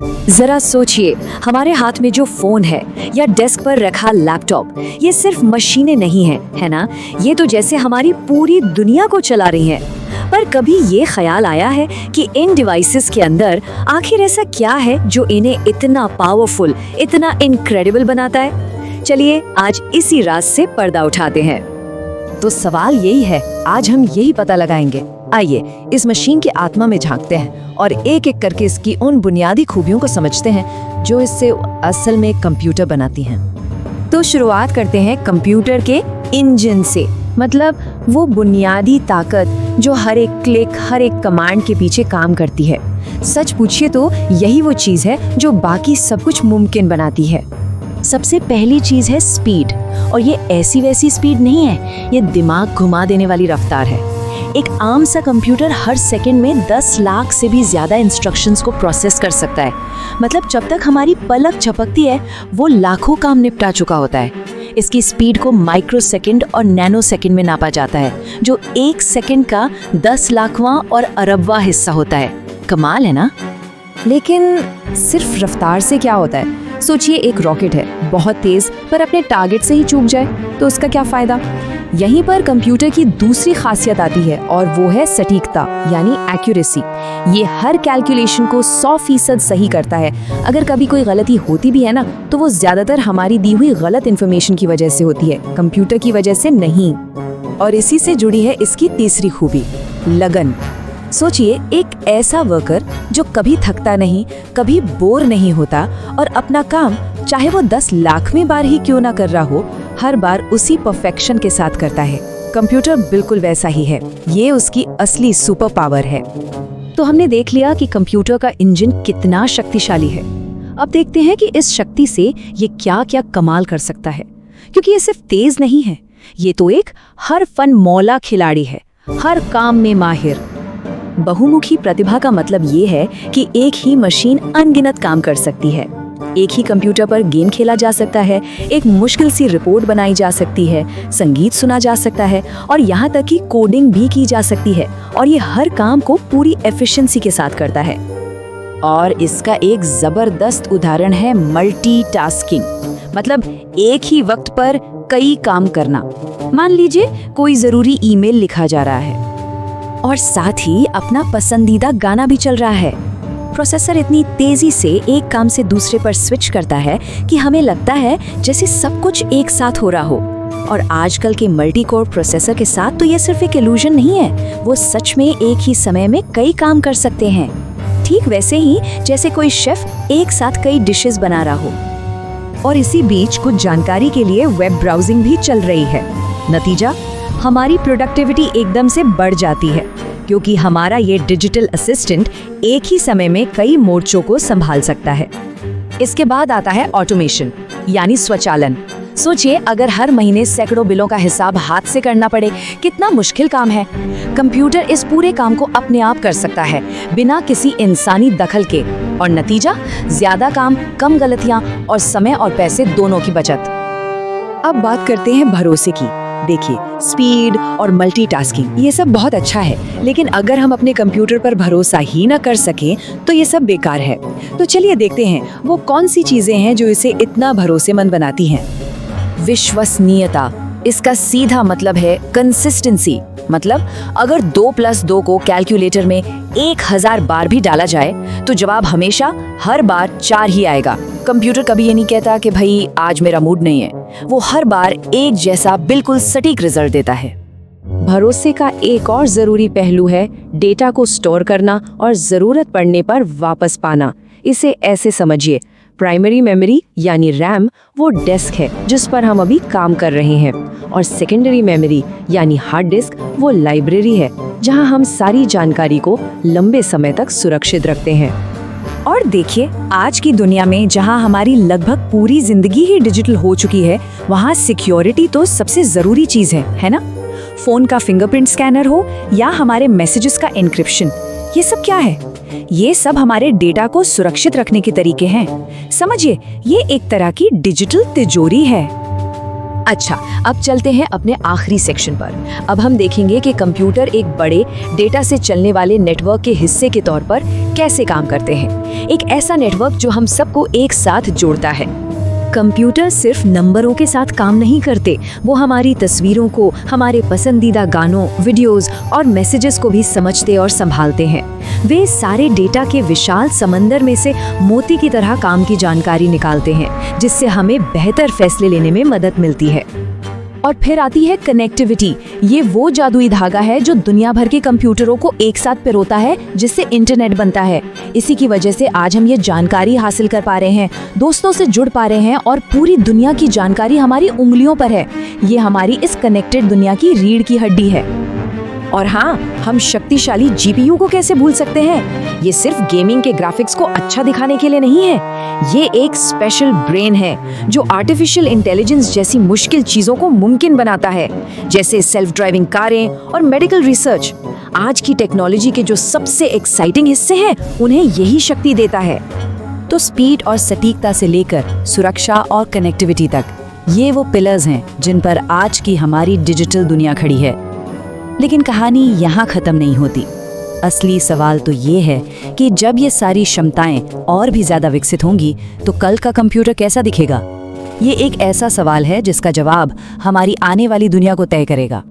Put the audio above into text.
जरा सोचिए, हमारे हाथ में जो फोन है या डेस्क पर रखा लैपटॉप, ये सिर्फ मशीनें नहीं है, है ना? ये तो जैसे हमारी पूरी दुनिया को चला रही हैं। पर कभी ये ख्याल आया है कि इन डिवाइसेस के अंदर आखिर ऐसा क्या है जो इन्हें इतना पावरफुल, इतना इनक्रेडिबल बनाता है? चलिए आज इसी राज से पर्दा उठाते हैं। तो सवाल यही है, आज हम यही पता लगाएंगे। आइए इस मशीन की आत्मा में झांकते हैं और एक एक करके इसकी उन बुनियादी खूबियों को समझते हैं जो इससे असल में कंप्यूटर बनाती हैं। तो शुरुआत करते हैं कंप्यूटर के इंजन से, मतलब वो बुनियादी ताकत जो हर एक क्लिक, हर एक कमांड के पीछे काम करती है। सच पूछिए तो यही वो चीज है जो बाकी सब कुछ मुमकिन बनाती है। सबसे पहली चीज है स्पीड, और ये ऐसी वैसी स्पीड नहीं है, ये दिमाग घुमा देने वाली रफ्तार है। एक आम सा कंप्यूटर हर सेकंड में 10 लाख से भी ज्यादा इंस्ट्रक्शंस को प्रोसेस कर सकता है। मतलब जब तक हमारी पलक झपकती है वो लाखों काम निपटा चुका होता है। इसकी स्पीड को माइक्रो सेकंड और नैनो सेकंड में नापा जाता है, जो एक सेकंड का 10 लाखवां और अरबवां हिस्सा होता है। कमाल है ना? लेकिन सिर्फ रफ्तार से क्या होता है? सोचिए एक रॉकेट है, बहुत तेज, पर अपने टारगेट से ही चूक जाए तो उसका क्या फायदा? यहीं पर कंप्यूटर की दूसरी खासियत आती है और वो है सटीकता यानी एक्यूरेसी। ये हर कैलकुलेशन को 100% सही करता है। अगर कभी कोई गलती होती भी है ना, तो वो ज्यादातर हमारी दी हुई गलत इन्फॉर्मेशन की वजह से होती है, कंप्यूटर की वजह से नहीं। और इसी से जुड़ी है इसकी तीसरी खूबी, लगन। सोचिए एक ऐसा वर्कर जो कभी थकता नहीं, कभी बोर नहीं होता और अपना काम चाहे वो 10 लाखवीं बार ही क्यों ना कर रहा हो, हर बार उसी परफेक्शन के साथ करता है। कंप्यूटर बिल्कुल वैसा ही है, ये उसकी असली सुपर पावर है। तो हमने देख लिया कि कंप्यूटर का इंजन कितना शक्तिशाली है। अब देखते हैं कि इस शक्ति से ये क्या क्या कमाल कर सकता है। क्योंकि ये सिर्फ तेज नहीं है, ये तो एक हर फन मौला खिलाड़ी है, हर काम में माहिर। बहुमुखी प्रतिभा का मतलब ये है कि एक ही मशीन अनगिनत काम कर सकती है। एक ही कंप्यूटर पर गेम खेला जा सकता है, एक मुश्किल सी रिपोर्ट बनाई जा सकती है, संगीत सुना जा सकता है और यहाँ तक कि कोडिंग भी की जा सकती है। और ये हर काम को पूरी एफिशिएंसी के साथ करता है। और इसका एक जबरदस्त उदाहरण है मल्टीटास्किंग, मतलब एक ही वक्त पर कई काम करना। मान लीजिए कोई जरूरी ईमेल लिखा जा रहा है और साथ ही अपना पसंदीदा गाना भी चल रहा है। प्रोसेसर इतनी तेजी से एक काम से दूसरे पर स्विच करता है कि हमें लगता है जैसे सब कुछ एक साथ हो रहा हो। और आजकल के मल्टी कोर प्रोसेसर के साथ तो ये सिर्फ एक इल्यूजन नहीं है, वो सच में एक ही समय में कई काम कर सकते हैं। ठीक वैसे ही जैसे कोई शेफ एक साथ कई डिशेस बना रहा हो। और इसी बीच कुछ जानकारी के लिए वेब ब्राउजिंग भी चल रही है। नतीजा, हमारी प्रोडक्टिविटी एकदम से बढ़ जाती है, क्योंकि हमारा ये डिजिटल असिस्टेंट एक ही समय में कई मोर्चों को संभाल सकता है। इसके बाद आता है ऑटोमेशन यानी स्वचालन। सोचिए अगर हर महीने सैकड़ों बिलों का हिसाब हाथ से करना पड़े, कितना मुश्किल काम है। कंप्यूटर इस पूरे काम को अपने आप कर सकता है, बिना किसी इंसानी दखल के। और नतीजा, ज्यादा काम, कम गलतियां और समय और पैसे दोनों की बचत। अब बात करते हैं भरोसे की। देखिए, स्पीड और मल्टीटास्किंग ये सब बहुत अच्छा है, लेकिन अगर हम अपने कंप्यूटर पर भरोसा ही न कर सकें तो ये सब बेकार है। तो चलिए देखते हैं वो कौन सी चीजें हैं जो इसे इतना भरोसेमंद बनाती हैं। विश्वसनीयता, इसका सीधा मतलब है कंसिस्टेंसी। मतलब अगर 2+2 को कैलकुलेटर में 1000 बार भी डाला जाए तो जवाब हमेशा हर बार 4 ही आएगा। कंप्यूटर कभी ये नहीं कहता कि भाई आज मेरा मूड नहीं है, वो हर बार एक जैसा बिल्कुल सटीक रिजल्ट देता है। भरोसे का एक और जरूरी पहलू है डेटा को स्टोर करना और जरूरत पड़ने पर वापस पाना। इसे ऐसे समझिए, प्राइमरी मेमोरी यानी रैम वो डेस्क है जिस पर हम अभी काम कर रहे हैं, और सेकेंडरी मेमोरी यानी हार्ड डिस्क वो लाइब्रेरी है जहां हम सारी जानकारी को लंबे समय तक सुरक्षित रखते हैं। और देखिए, आज की दुनिया में जहां हमारी लगभग पूरी जिंदगी ही डिजिटल हो चुकी है, वहां सिक्योरिटी तो सबसे जरूरी चीज है ना? फोन का फिंगरप्रिंट स्कैनर हो या हमारे मैसेजेस का एन्क्रिप्शन, ये सब क्या है? ये सब हमारे डेटा को सुरक्षित रखने के तरीके हैं। समझिए, ये एक तरह की डिजिटल तिजोरी है। अच्छा, अब चलते हैं अपने आखिरी सेक्शन पर। अब हम देखेंगे कि कंप्यूटर एक बड़े डेटा से चलने वाले नेटवर्क के हिस्से के तौर पर कैसे काम करते हैं। एक ऐसा नेटवर्क जो हम सबको एक साथ जोड़ता है। कंप्यूटर सिर्फ नंबरों के साथ काम नहीं करते, वो हमारी तस्वीरों को, हमारे पसंदीदा गानों, वीडियोस और मैसेजेस को भी समझते और संभालते हैं। वे सारे डेटा के विशाल समंदर में से मोती की तरह काम की जानकारी निकालते हैं, जिससे हमें बेहतर फैसले लेने में मदद मिलती है। और फिर आती है कनेक्टिविटी। ये वो जादुई धागा है जो दुनिया भर के कंप्यूटरों को एक साथ पिरोता है, जिससे इंटरनेट बनता है। इसी की वजह से आज हम ये जानकारी हासिल कर पा रहे हैं, दोस्तों से जुड़ पा रहे हैं और पूरी दुनिया की जानकारी हमारी उंगलियों पर है। ये हमारी इस कनेक्टेड दुनिया की रीढ़ की हड्डी है। और हाँ, हम शक्तिशाली जीपीयू को कैसे भूल सकते हैं। ये सिर्फ गेमिंग के ग्राफिक्स को अच्छा दिखाने के लिए नहीं है, ये एक स्पेशल ब्रेन है जो आर्टिफिशियल इंटेलिजेंस जैसी मुश्किल चीजों को मुमकिन बनाता है, जैसे सेल्फ ड्राइविंग कारें और मेडिकल रिसर्च। आज की टेक्नोलॉजी के जो सबसे एक्साइटिंग हिस्से हैं, उन्हें यही शक्ति देता है। तो स्पीड और सटीकता से लेकर सुरक्षा और कनेक्टिविटी तक, ये वो पिलर्स हैं जिन पर आज की हमारी डिजिटल दुनिया खड़ी है। लेकिन कहानी यहाँ खत्म नहीं होती। असली सवाल तो ये है कि जब ये सारी क्षमताएं और भी ज्यादा विकसित होंगी तो कल का कंप्यूटर कैसा दिखेगा। ये एक ऐसा सवाल है जिसका जवाब हमारी आने वाली दुनिया को तय करेगा।